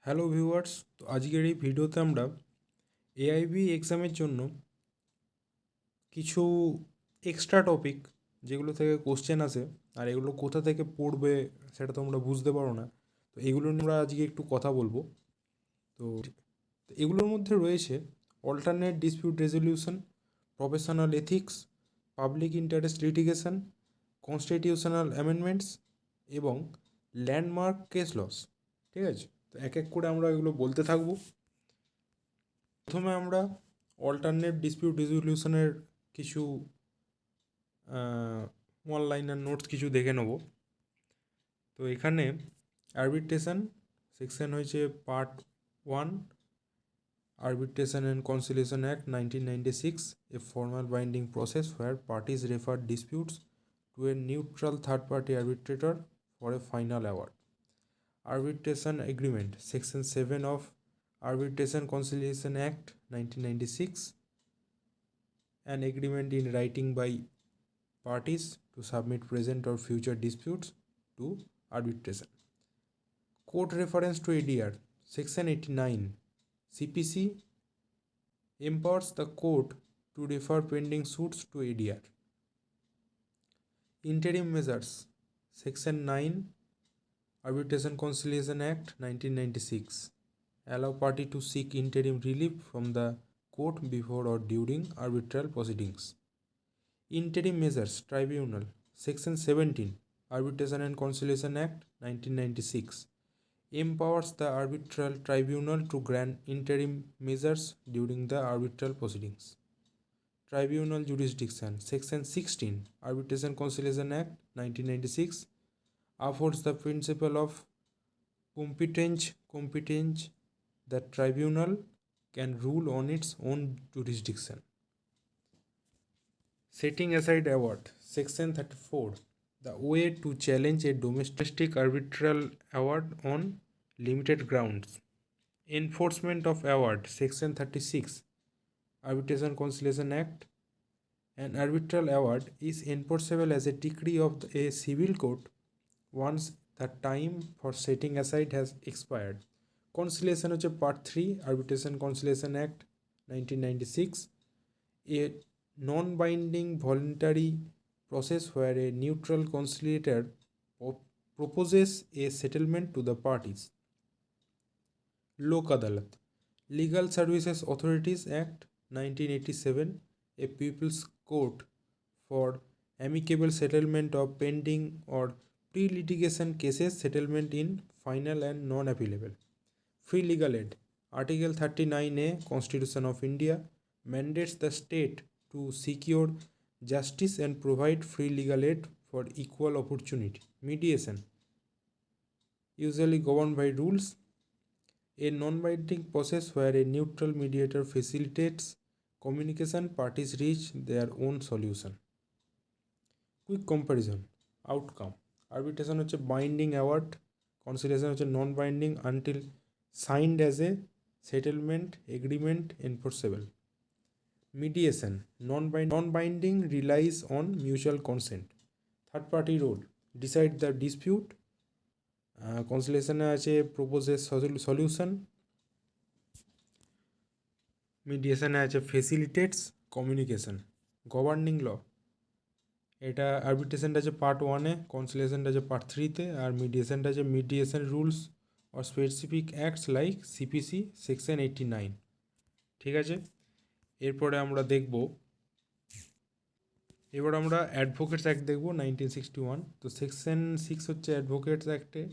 Hello viewers, তো আজকের এই ভিডিওতে আমরা এআইবি এক্সামের জন্য কিছু এক্সট্রা টপিক যেগুলো থেকে কোশ্চেন আসে আর এগুলো কোথা থেকে পড়বে সেটা তোমরা বুঝতে পারো না, তো এগুলো নিয়ে আমরা আজকে একটু কথা বলবো। তো এগুলোর মধ্যে রয়েছে alternate dispute resolution, professional ethics, public interest litigation, constitutional amendments এবং ল্যান্ডমার্ক কেস লস। ঠিক আছে, তো এক এক করে আমরা এগুলো বলতে থাকবো। প্রথমে আমরা অল্টারনেট ডিসপিউট রেজলিউশনের কিছু অনলাইনের নোটস কিছু দেখে নেব। তো এখানে আরবিট্রেশন সেকশন হয়েছে part 1, arbitration and conciliation act 1996, a formal binding process where parties refer disputes to a neutral third party arbitrator for a final award. Arbitration agreement section 7 of Arbitration Conciliation Act 1996, an agreement in writing by parties to submit present or future disputes to arbitration. Court reference to ADR section 89, CPC empowers the court to refer pending suits to ADR. Interim measures section 9, Arbitration Conciliation Act 1996, allow party to seek interim relief from the court before or during arbitral proceedings. Interim measures tribunal section 17, Arbitration and Conciliation Act 1996, empowers the arbitral tribunal to grant interim measures during the arbitral proceedings. Tribunal jurisdiction section 16, Arbitration Conciliation Act 1996, affords the principle of competence that tribunal can rule on its own jurisdiction. Setting aside award section 34, the way to challenge a domestic arbitral award on limited grounds. Enforcement of award section 36, Arbitration Conciliation Act, an arbitral award is enforceable as a decree of a civil court once the time for setting aside has expired. Conciliation হচ্ছে part 3, Arbitration Conciliation Act 1996, a non-binding voluntary process where a neutral conciliator proposes a settlement to the parties. Lok Adalat, Legal Services Authorities Act 1987, a people's court for amicable settlement of pending or pre-litigation cases, settlement in final and non-appealable. Free legal aid, Article 39A Constitution of India mandates the state to secure justice and provide free legal aid for equal opportunity. Mediation, usually governed by rules, a non-binding process where a neutral mediator facilitates communication, parties reach their own solution. Quick comparison, outcome, arbitration হচ্ছে binding award, conciliation হচ্ছে non binding until signed as a settlement agreement enforceable. Mediation non binding relies on mutual consent. Third party role, decide the dispute. কনসিলিয়েশনে আছে প্রপোজের solution, মিডিয়েশনে আছে ফেসিলিটেটস communication. Governing ল, এটা আরবিট্রেশনটা আছে part 1-এ, কনসিলিয়েশনটা আছে part 3-তে, আর মিডিয়েশনটা আছে mediation rules or specific acts like CPC section 89। ঠিক আছে, এরপরে আমরা অ্যাডভোকেটস অ্যাক্ট দেখব 1961। তো সেকশন 6 হচ্ছে অ্যাডভোকেটস অ্যাক্টে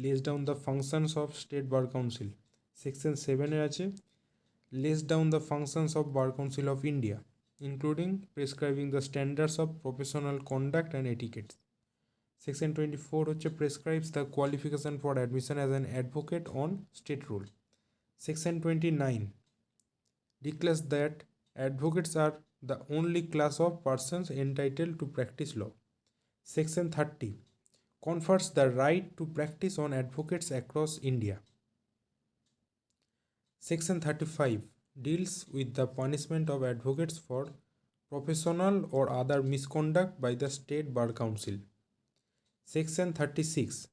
lays down the functions of state bar council. Section 7-এ আছে lays down the functions of Bar Council of India, including prescribing the standards of professional conduct and etiquettes. Section 24 হচ্ছে prescribes the qualification for admission as an advocate on state rule. Section 29 declares that advocates are the only class of persons entitled to practice law. Section 30 confers the right to practice on advocates across India. Section 35 deals with the punishment of advocates for professional or other misconduct by the State Bar Council. Section 36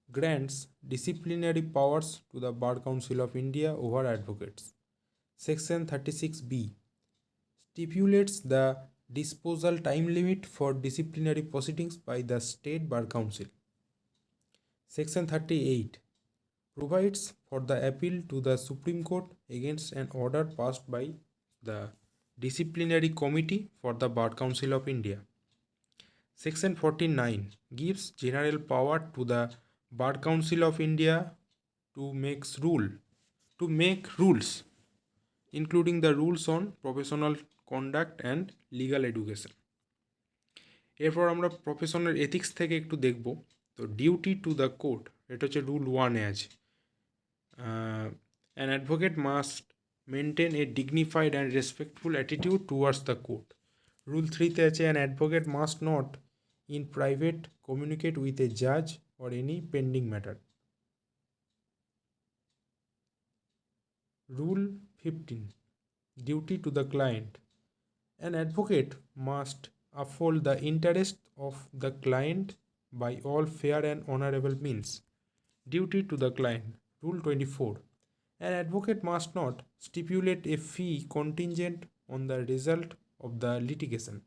grants disciplinary powers to the Bar Council of India over advocates. Section 36B stipulates the disposal time limit for disciplinary proceedings by the State Bar Council. Section 38 provides for the appeal to the Supreme Court against an order passed by the Disciplinary Committee for the Bar Council of India. Section 49 gives general power to the Bar Council of India to make rules, including the rules on professional conduct and legal education. এরপর আমরা professional ethics থেকে একটু দেখব। তো duty to the court, এটা হচ্ছে rule 1-এ আছে। An advocate must maintain a dignified and respectful attitude towards the court. Rule 3-তে আছে an advocate must not in private communicate with a জাজ or any pending matter. Rule 15 duty to the client. An advocate must uphold the interest of the client by all fair and honorable means. Duty to the client. Rule 24 an advocate must not stipulate a fee contingent on the result of the litigation.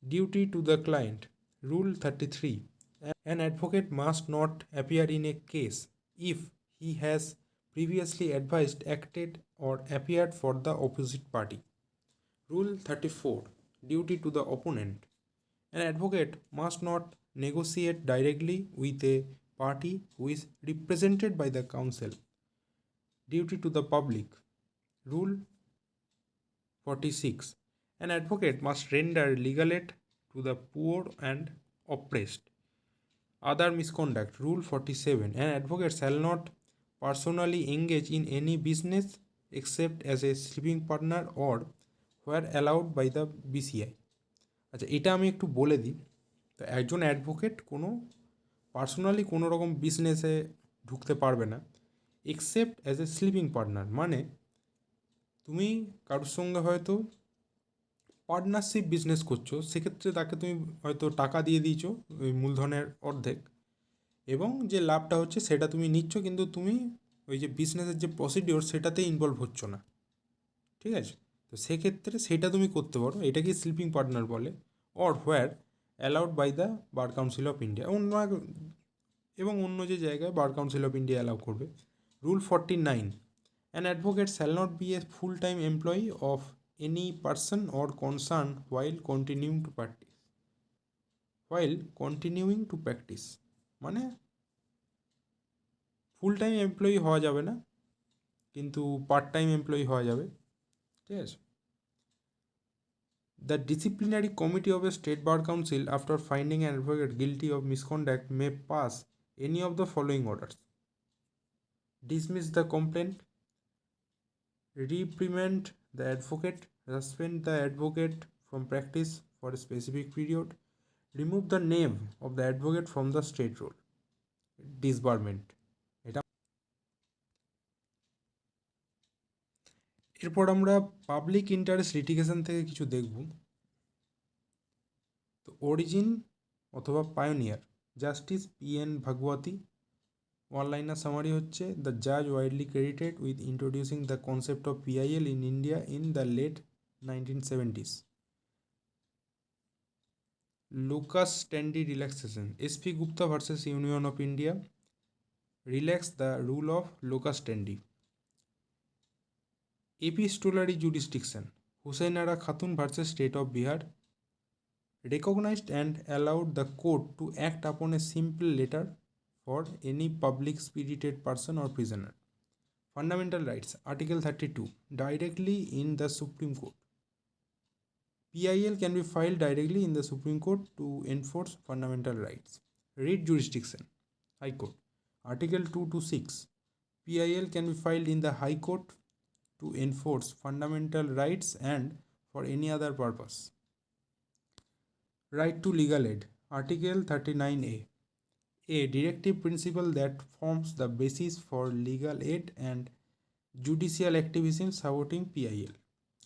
Duty to the client. Rule 33 an advocate must not appear in a case if he has previously advised, acted, or appeared for the opposite party. Rule 34 duty to the opponent. An advocate must not negotiate directly with a party who is represented by the counsel. Duty to the public. Rule 46 an advocate must render legal aid to the poor and oppressed. Other misconduct. Rule 47 an advocate shall not personally engage in any business except as a sleeping partner or where allowed by the BCI. আচ্ছা, এটা আমি একটু বলে দিই। তো একজন advocate কোনো personally কোনো রকম বিজনেসে ঢুকতে পারবে না except as a sleeping partner. মানে তুমি কারোর সঙ্গে হয়তো পার্টনারশিপ বিজনেস করছো, সেক্ষেত্রে তাকে তুমি হয়তো টাকা দিয়ে দিয়েছো ওই মূলধনের অর্ধেক, এবং যে লাভটা হচ্ছে সেটা তুমি নিচ্ছ, কিন্তু তুমি ওই যে বিজনেসের যে প্রসিডিওর সেটাতে ইনভলভ হচ্ছ না। ঠিক আছে, তো সেক্ষেত্রে সেটা তুমি করতে পারো, এটাকে স্লিপিং পার্টনার বলে। Or where allowed by the Bar Council of India, এবং অন্য যে জায়গায় Bar Council of India allow করবে। Rule 49 an advocate shall not be a full time employee of any person or concern while continuing to practise. মানে full time employee হওয়া যাবে না, কিন্তু পার্ট টাইম এমপ্লয়ি হওয়া যাবে। ঠিক আছে। The disciplinary committee of a state bar council, after finding an advocate guilty of misconduct, may pass any of the following orders: dismiss the complaint, reprimand the advocate, suspend the advocate from practice for a specific period, remove the name of the advocate from the state roll, disbarment. এরপর আমরা public interest litigation থেকে কিছু দেখব। তো origin অথবা pioneer, justice PN Bhagwati. One liner summary হচ্ছে the জাজ widely credited with introducing the concept of PIL in India in the late 1970s. Locus standi relaxation, SP Gupta versus union of India, relax the rule of locus standi. Epistolary jurisdiction, Husainara Khatun versus State of Bihar, recognized and allowed the court to act upon a simple letter for any public spirited person or prisoner. Fundamental rights, Article 32, directly in the Supreme Court. PIL can be filed directly in the Supreme Court to enforce fundamental rights. Writ jurisdiction, High Court, Article 2 to 6, PIL can be filed in the High Court to enforce fundamental rights and for any other purpose. Right to legal aid, Article 39A, a directive principle that forms the basis for legal aid and judicial activism supporting PIL.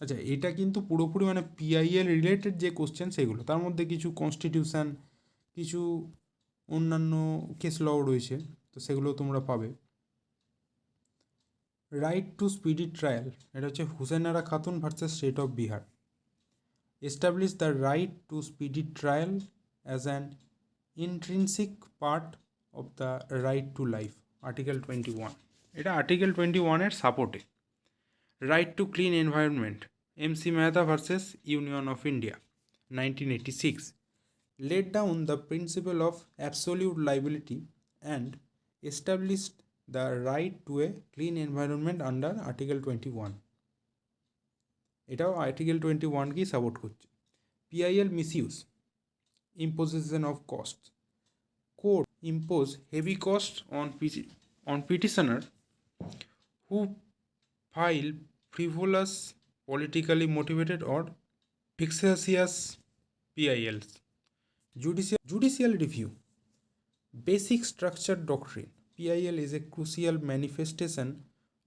আচ্ছা, এটা কিন্তু পুরোপুরি মানে PIL related যে question সেগুলো, তার মধ্যে কিছু কনস্টিটিউশন, কিছু অন্যান্য কেস লও রয়েছে, তো সেগুলো তোমরা পাবে। রাইট টু স্পিডি ট্রায়াল, এটা হচ্ছে Hussainara Khatoon versus State of Bihar. Establish the right to speedy trial as an intrinsic part of the right to life, article 21। এটা আর্টিকেল 21-এর সাপোর্টে। Right to clean environment, MC Mehta versus union of India, 1986, laid down the principle of absolute liability and established the right to a clean environment under Article 21. এটাও article 21কেই support করছে। PIL misuse, imposition of costs. Court impose heavy costs on petitioner who file frivolous, politically motivated or vexatious PILs. Judicial review, basic structure doctrine. PIL is a crucial manifestation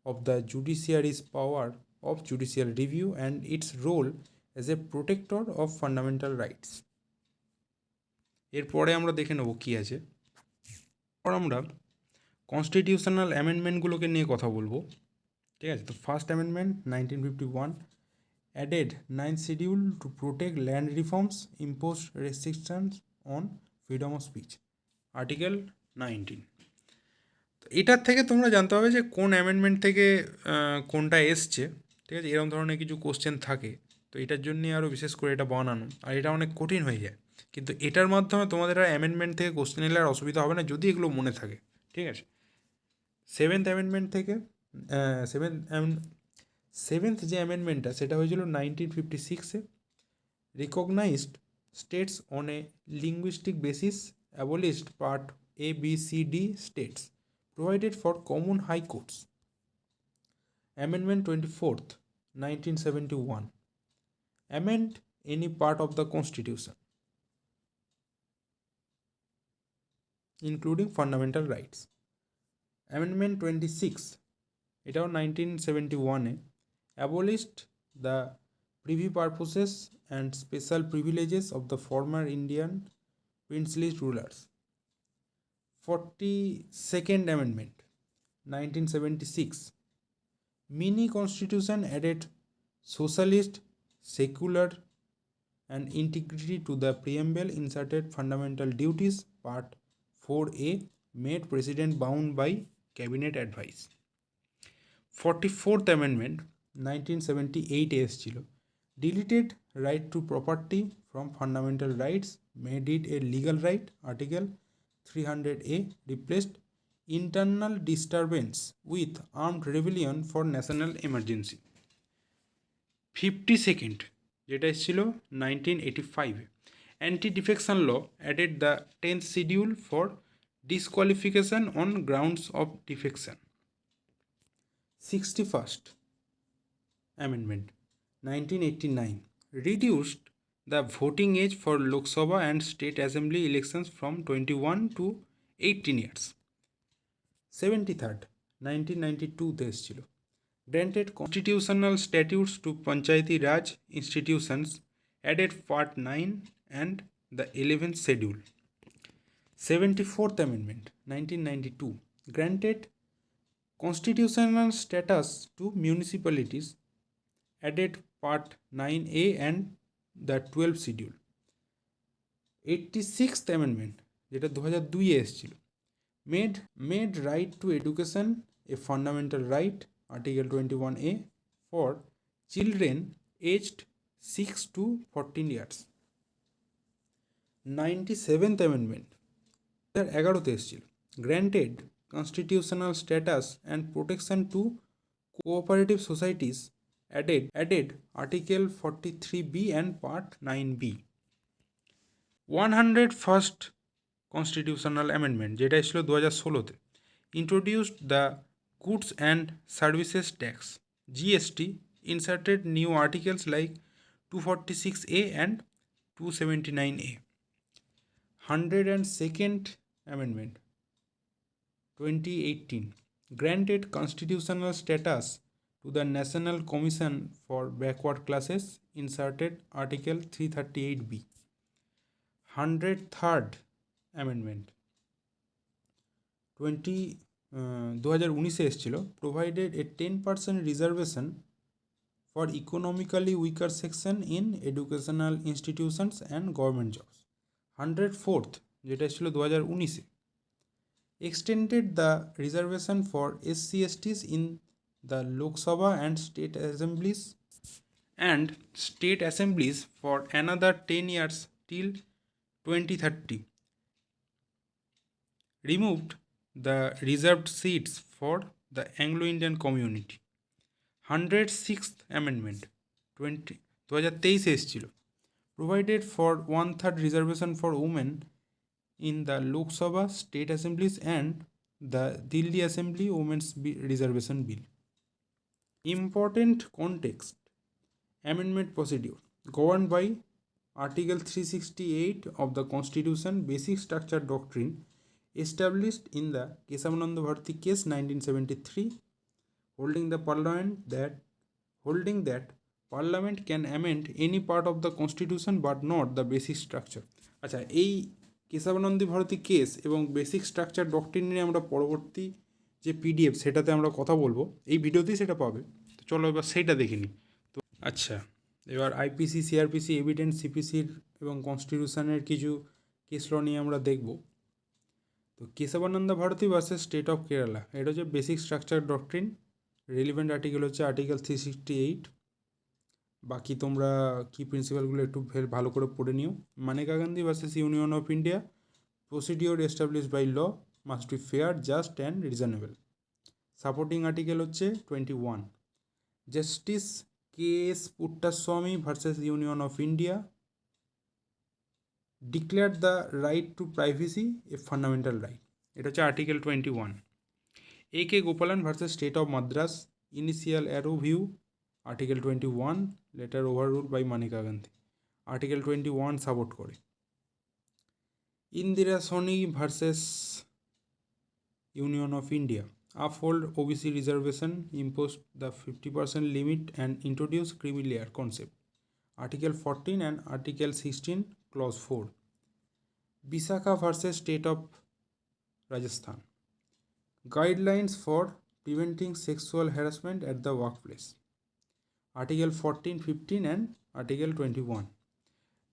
of the judiciary's power of judicial review and its role as a protector of fundamental rights. এরপরে আমরা দেখে নেব কী আছে। এরপর আমরা constitutional অ্যামেন্ডমেন্টগুলোকে নিয়ে কথা বলবো, ঠিক আছে। তো first amendment 1951 added 9th schedule to protect land reforms, imposed restrictions on freedom of speech, article 19। তো এটার থেকে তোমরা জানতে হবে যে কোন অ্যামেন্ডমেন্ট থেকে কোনটা এসছে, ঠিক আছে। এরকম ধরনের কিছু কোশ্চেন থাকে, তো এটার জন্যই আরও বিশেষ করে এটা বানানো, আর এটা অনেক কঠিন হয়ে যায়, কিন্তু এটার মাধ্যমে তোমাদের আর অ্যামেন্ডমেন্ট থেকে কোশ্চেন এলে আর অসুবিধা হবে না যদি এগুলো মনে থাকে, ঠিক আছে। সেভেন্থ অ্যামেন্ডমেন্ট থেকে সেভেন্থ যে অ্যামেন্ডমেন্টটা সেটা হয়েছিল 1956-এ। Recognised states on a linguistic basis, abolished part ABCD states, provided for common high courts. Amendment 24th 1971, amend any part of the constitution including fundamental rights. Amendment 26, এটাও 1971-এ, abolished the privy purposes and special privileges of the former Indian princely rulers. 42nd Amendment 1976, mini constitution added socialist, secular and integrity to the preamble, inserted fundamental duties, part 4A, made president bound by cabinet advice. 44th Amendment 1978 এসেছিল, deleted right to property from fundamental rights, made it a legal right, article 300A, replaced internal disturbance with armed rebellion for national emergency. 52nd, যেটা এসেছিল 1985, anti-defection law added the 10th schedule for disqualification on grounds of defection. 61st Amendment 1989, reduced the voting age for Lok Sabha and State Assembly elections from 21 to 18 years. 73rd 1992-তে এসেছিল, granted constitutional statutes to Panchayati Raj institutions, added part 9 and the 11th schedule. 74th Amendment 1992, granted constitutional status to municipalities, added part 9A and the 12th schedule. 86th Amendment, যেটা 2002-এ এসেছিল, made right to education a fundamental right, article 21A, for children aged 6 to 14 years. 97th Amendment 2011-তে এসেছিল, granted constitutional status and protection to cooperative societies, added article 43B and part 9B. 101st constitutional amendment, যেটা এসেছিল 2016-তে, introduced the goods and services tax, GST, inserted new articles like 246A and 279A. 102nd Amendment 2018, granted constitutional status to the National Commission for Backward Classes, inserted article 338B. 103rd Amendment 2019 এসেছিল, provided a 10% reservation for economically weaker section in educational institutions and government jobs. 104th, যেটা এসেছিল 2019-এ, extended the reservation for SC/STs in the Lok Sabha and state assemblies for another 10 years till 2030. Removed the reserved seats for the Anglo-Indian community. 106th Amendment 2023 এসেছিল, provided for 1/3 reservation for women in the Lok Sabha, state assemblies and the Delhi Assembly Women's Reservation Bill. Important context: amendment procedure governed by Article 368 of the Constitution, basic structure doctrine established in the Kesavananda Bharati case 1973, holding that Parliament can amend any part of the Constitution but not the basic structure. আচ্ছা, এই কেশবানন্দী Bharati case এবং basic structure doctrine নিয়ে আমরা পরবর্তী যে PDF সেটাতে আমরা কথা বলবো, এই ভিডিওতেই সেটা পাবে। তো চলো এবার সেইটা দেখে নিই। তো আচ্ছা, এবার আইপিসি, সিআরপিসি, এভিডেন্স, সিপিসির এবং কনস্টিটিউশনের কিছু কেস ল নিয়ে আমরা দেখব। তো Kesavananda Bharati versus State of Kerala, এটা হচ্ছে basic structure doctrine. Relevant article হচ্ছে আর্টিকেল 368। বাকি তোমরা কি প্রিন্সিপালগুলো একটু ভালো করে পড়ে নিও। Maneka Gandhi versus union of India, procedure establish by law must be fair, just and reasonable. Supporting article হচ্ছে 21। Justice K S Puttaswamy versus union of India, declare the right to privacy a fundamental right, এটা হচ্ছে article 21। A K Gopalan versus State of Madras, initial narrow view, article 21, later overrule by Maneka Gandhi, article 21 support করে। Indira Sawhney versus union of India, uphold OBC reservation, impose the 50% limit and introduce creamy layer concept, article 14 and article 16 clause 4. Bisakha versus state of Rajasthan, guidelines for preventing sexual harassment at the workplace, article 14, 15 and article 21.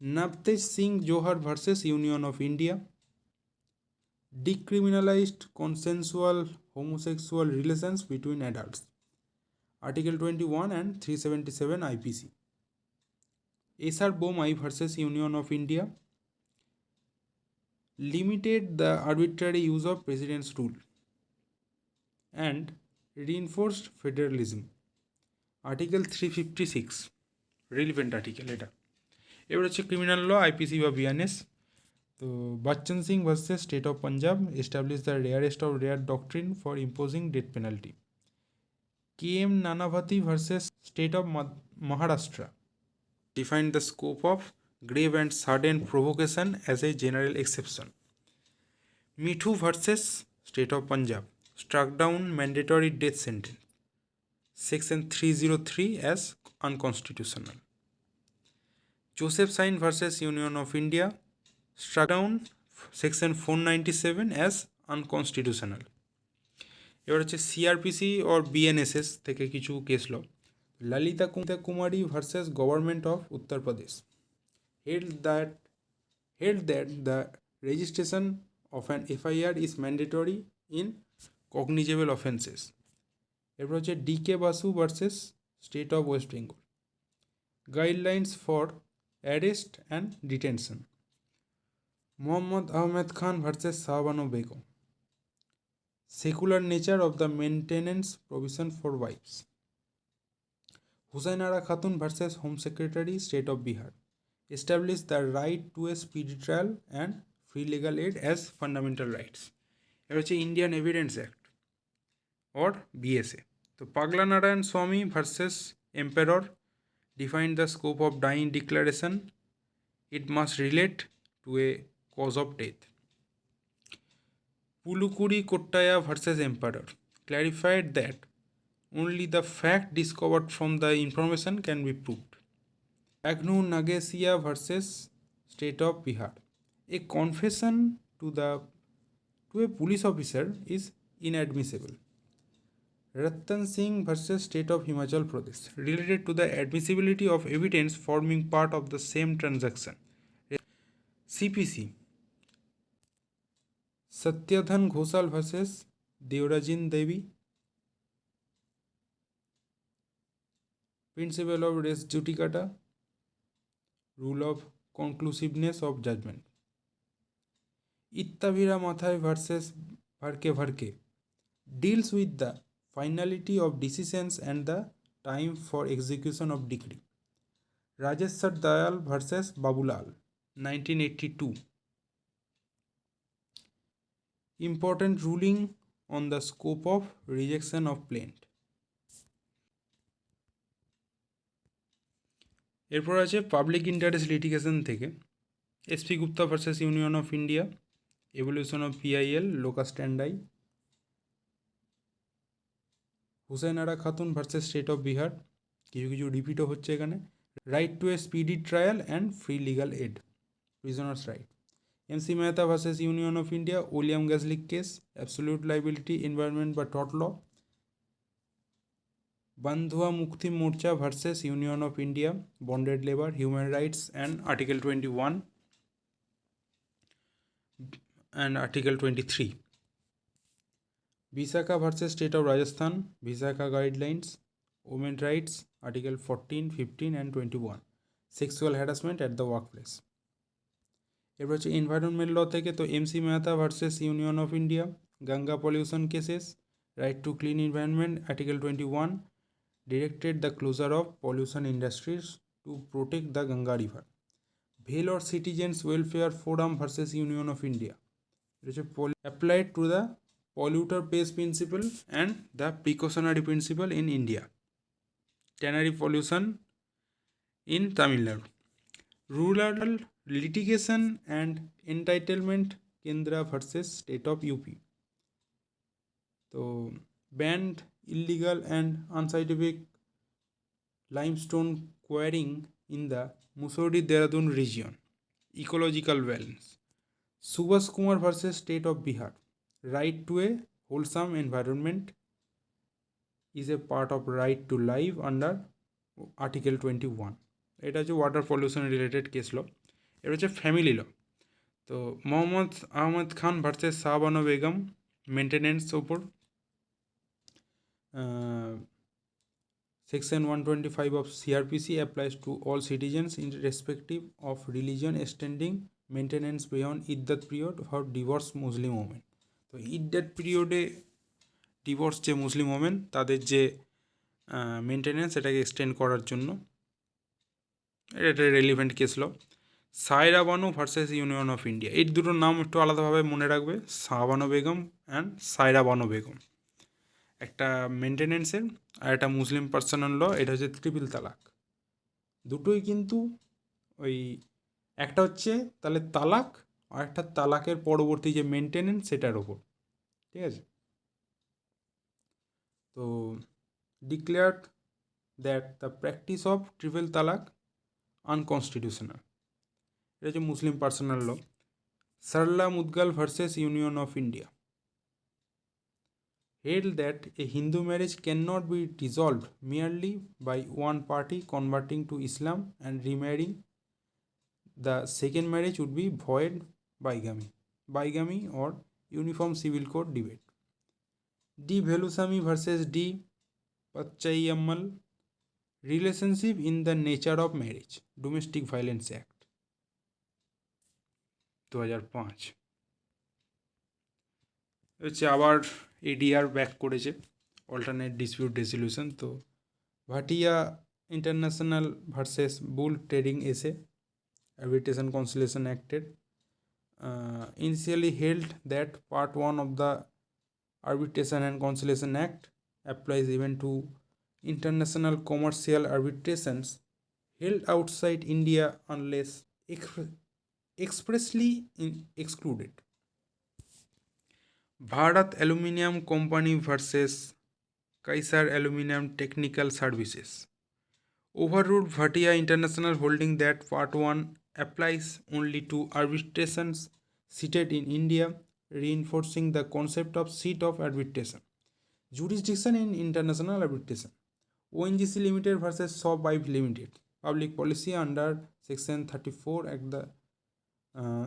Navtej Singh Johar versus Union of India, decriminalized consensual homosexual relations between adults, article 21 and 377 IPC. SR Bomai versus Union of India, limited the arbitrary use of president's rule and reinforced federalism, article 356, relevant article এটা। এবার হচ্ছে criminal law, IPC বা BNS. তো Bachan Singh versus State of Punjab, establish the rarest of rare doctrine for imposing death penalty. K M Nanavati versus State of Maharashtra, define the scope of grave and sudden provocation as a general exception. Mithu versus State of Punjab, struck down mandatory death sentence, section 303 as unconstitutional. Joseph Sain versus Union of India, struck down section 497 as unconstitutional. এবার হচ্ছে CrPC or BNSS থেকে কিছু case law. Lalita Kumari versus government of Uttar Pradesh, held that the registration of an FIR is mandatory in cognizable offences. এরপর হচ্ছে D K Basu versus State of West Bengal, guidelines for arrest and detention. Mohammad Ahmed Khan versus Shah Bano Begum, secular nature of the maintenance provision for wives. Hussain Ara Khatoon versus home secretary, State of Bihar, establish the right to a speedy trial and free legal aid as fundamental rights. এটা হচ্ছে Indian evidence act or BSA. তো Pakala Narayana Swami versus Emperor, define the scope of dying declaration, it must relate to a cause of death. Pulukuri Kottaya versus empire, clarified that only the fact discovered from the information can be proved. Agnu Nagesia versus State of Bihar, a confession to to a police officer is inadmissible. Ratan Singh versus State of Himachal Pradesh, related to the admissibility of evidence forming part of the same transaction. CPC, Satyadhan Ghoshal versus Deorajin Devi, principle of res judicata, rule of conclusiveness of judgment. Ittavira Mathai versus Bharke Bharke, deals with the finality of decisions and the time for execution of decree. Rajeshwar Dayal versus Babulal, 1982, important ruling on the scope of rejection of plaint. এরপর আছে public interest litigation থেকে S P Gupta versus union of India, evolution of PIL, locus standi, Hussain Ara Khatoon versus State of Bihar, কিছু কিছু রিপিটও হচ্ছে এখানে, right to a speedy trial and free legal aid, prisoners' right, MC Mehta versus union of India, oleum gas leak case, absolute liability, environment বা tort law, Bandhua Mukti Morcha versus Union of India, bonded labor, human rights, and Article 21 and Article 23. Visakha versus State of Rajasthan, Visakha guidelines, women rights, Article 14, 15 and 21. Sexual harassment at the workplace. এরপর হচ্ছে environment ল থেকে তো MC Mehta versus union of India, Ganga pollution cases, right to clean environment, Article 21, directed the closure of pollution industries to protect the Ganga river. Vellore Citizens Welfare Forum versus Union of India, applied to the polluter pays principle and the precautionary principle in India. Tannery pollution in Tamil Nadu. Rural litigation and entitlement, Kendra versus State of UP. So banned illegal and unscientific limestone quarrying in the Mussoorie Dehradun region, ecological balance. Subhash Kumar versus State of Bihar, right to a wholesome environment is a part of right to life under Article 21. এটা হচ্ছে water pollution related case ল। এটা হচ্ছে family ল। তো Mohammad Ahmad Khan versus Shah Bano Begum, maintenance ওপর, Section 125 of CRPC applies to all citizens irrespective of religion, extending maintenance beyond iddat period for divorced Muslim women. তো ইদ্দাত পিরিয়ডে divorce যে মুসলিম women তাদের যে মেনটেনেন্স এটাকে এক্সটেন্ড করার জন্য এটা একটা relevant case law. Saira Banu versus union of India, এই দুটোর নাম একটু আলাদাভাবে মনে রাখবে, শাহবানো বেগম অ্যান্ড সায়রা বানু বেগম। একটা মেনটেনেন্সের আর একটা মুসলিম পার্সোনাল ল, এটা হচ্ছে ট্রিপল তালাক। দুটোই কিন্তু ওই একটা হচ্ছে তাহলে তালাক আর একটা তালাকের পরবর্তী যে মেনটেনেন্স সেটার ওপর, ঠিক আছে। তো declared that the practice of triple talaq unconstitutional, এটা হচ্ছে Muslim personal law. Sarla Mudgal versus union of India, held that a Hindu marriage cannot be dissolved merely by one party converting to Islam and remarrying. The second marriage would be void bigamy or uniform civil code debate. D. Velusamy versus D. Pachayammal, relationship in the nature of marriage, Domestic Violence Act, 2005. হচ্ছে আবার ADR back করেছে, alternate dispute resolution. তো Bhatia International versus Bulk Trading S A arbitration conciliation অ্যাক্টের initially held that Part 1 of the Arbitration and Conciliation Act applies even to international commercial arbitrations held outside India unless expressly excluded. Bharat Aluminium Company versus Kaisar Aluminium Technical Services overruled Bhatia International holding that Part 1 applies only to arbitrations seated in India reinforcing the concept of seat of arbitration. Jurisdiction in international arbitration. ONGC Limited versus Shaw Pipe Limited. Public policy under Section 34 Act the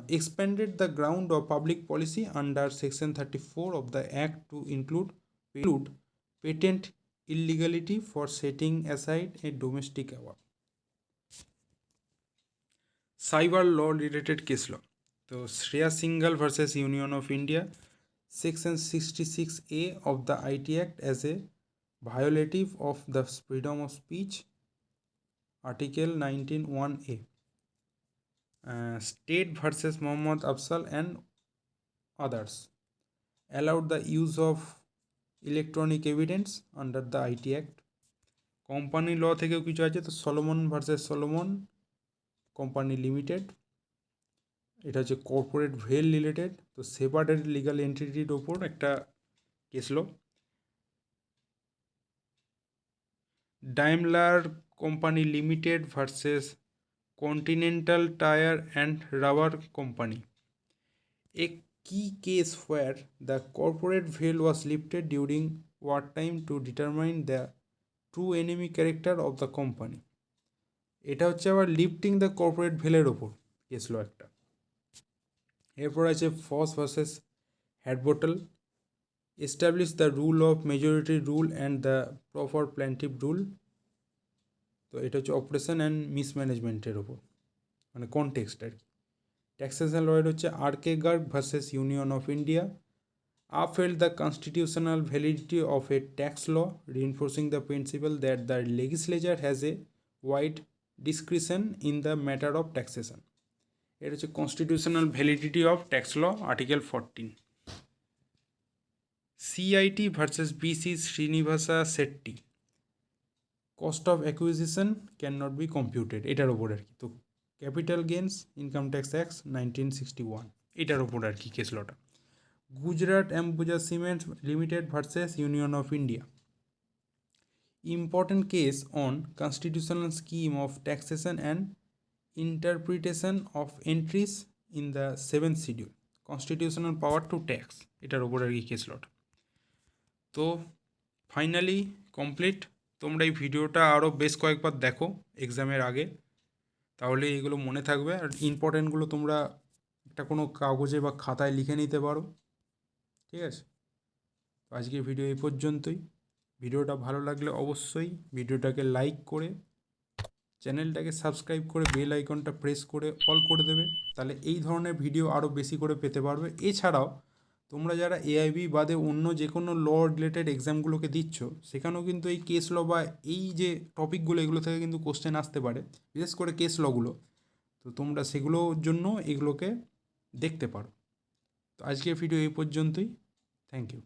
expanded the ground of public policy under Section 34 of the Act to include patent illegality for setting aside a domestic award. Cyber law related case law. So Shreya Singhal versus Union of India, Section 66A of the IT Act as a violative of the freedom of speech, Article 19(1)(a). State versus Mohammad Afzal and others allowed the use of electronic evidence under the IT Act. Company law থেকেও কিছু আছে, তো Salomon versus Salomon company limited, এটা হচ্ছে corporate veil related, তো separated legal এন্টিটির ওপর একটা case law. Daimler company limited versus continental tyre and rubber company, a key case where the corporate veil was lifted during wartime to determine the true enemy character of the company. এটা হচ্ছে আবার lifting the corporate ভেলের ওপর case ল একটা। এরপর আছে Foss versus Harbottle, establish the rule of majority rule and the proper plaintiff rule. তো এটা হচ্ছে অপারেশন অ্যান্ড মিসম্যানেজমেন্টের ওপর, মানে কনটেক্সট আর কি। ট্যাক্সেশন লয়ের হচ্ছে R K Garg versus union of India, upheld the constitutional validity of a tax law, reinforcing the principle that the legislature has a wide discretion in the matter of taxation. It is a constitutional validity of tax law, Article 14. CIT versus BC Srinivasa Shetty, cost of acquisition cannot be computed, এটার ওপর আর কি। তো capital gains income tax act 1961, এটার ওপর আর কি case লটা। Gujarat Ambuja cement limited versus union of India, important case on constitutional scheme of taxation and interpretation of entries in the 7th schedule, constitutional power to tax, এটার ওপর আর কি case লট। তো ফাইনালি কমপ্লিট। তোমরা এই ভিডিওটা আরও বেশ কয়েকবার দেখো এক্সামের আগে, তাহলে এগুলো মনে থাকবে। আর ইম্পর্টেন্টগুলো তোমরা একটা কোনো কাগজে বা খাতায় লিখে নিতে পারো, ঠিক আছে। তো আজকের ভিডিও এই পর্যন্তই। ভিডিওটা ভালো লাগলে অবশ্যই ভিডিওটাকে লাইক করে চ্যানেলটাকে সাবস্ক্রাইব করে বেল আইকনটা প্রেস করে অল করে দেবে, তাহলে এই ধরনের ভিডিও আরও বেশি করে পেতে পারবে। এছাড়াও তোমরা যারা এআইবি বাদে অন্য যে কোনো ল রিলেটেড এক্সামগুলোকে দিচ্ছ, সেখানেও কিন্তু এই কেস ল বা এই যে টপিকগুলো, এগুলো থেকে কিন্তু কোশ্চেন আসতে পারে, বিশেষ করে কেস লগুলো। তো তোমরা সেগুলোর জন্য এগুলোকে দেখতে পারো। তো আজকের ভিডিও এই পর্যন্তই। Thank you.